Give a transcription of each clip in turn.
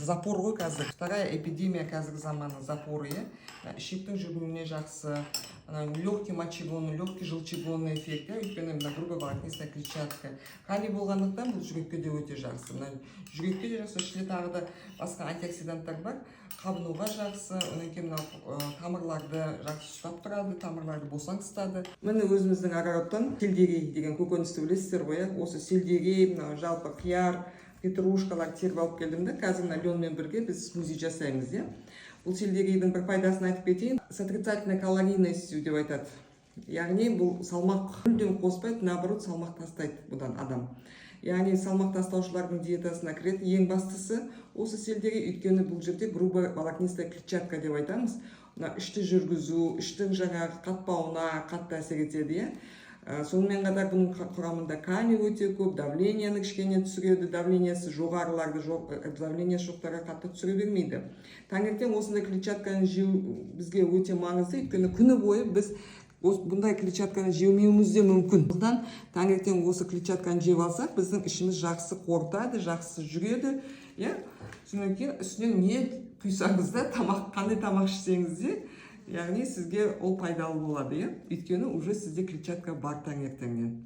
запор ғой қазір. Вторая эпидемия қазіргі заманы запоры, ішектің жүргеніне жақсы, легкий мочегонный, легкий желчегонный эффект, өйткені грубая волокнистая клетчатка. Калий болғандықтан бұл жүрекке де өте жақсы. Жүрекке де жақсы, ішінде тағы да басқа антиоксиданттар бар. Қабынуға жақсы, одан кейін тамырларды жақсы ұстап тұрады, тамырларды босаңсытады. Міне өзіміздің огородтан сельдерей деген көкөністі білесіздер ғой, осы сельдерей, жалпы қияр, петрушкалар теріп алып келдім де, қазір льонмен бірге біз смузи жасаймыз. Бұл сельдерейдің бір пайдасын айтып кетейін. С отрицательной калорийностью деп айтады. Яғни бұл салмақ мүлдем қоспайды, наоборот салмақ тастайды бұдан адам. Яғни салмақ тастаушылардың диетасына кіреді. Ең бастысы осы сельдерей, өйткені бұл жерде грубая волокнистая клетчатка деп айтамыз. Ішті жүргізу, іштің жаңағы қатпауына қатты әсер етеді. Сонымен қатар бұның құрамында калий өте көп, давлениені кішкене түсіреді, давлениесі жоғарыларды давлениесі жоқтарға қатты түсіре бермейді. Таңертең осындай клетчатканы жеу бізге өте маңызды, өйткені күні бойы біз бұндай клетчатканы жеумеуіміз де мүмкін. Бұдан таңертең осы клетчатканы жеп алсақ, біздің ішіміз жақсы қорытады, жақсы жүреді. Содан кейін үстінен не құйсаңыз да, қандай тамақ ішсеңіз де, яғни сізге ол пайдалы болады, өйткені уже сізде клетчатка бар таңертеңнен.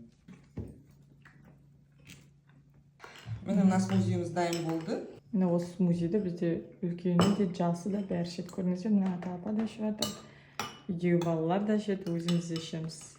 Міне мына смузиіміз дайын болды. Міне осы смузиді бізде үлкені де жасы да бәрі ішеді. Көрдіңіздер, мына ата апа да ішіп жатыр. Үйдегі балалар да ішеді, өзіміз де ішеміз.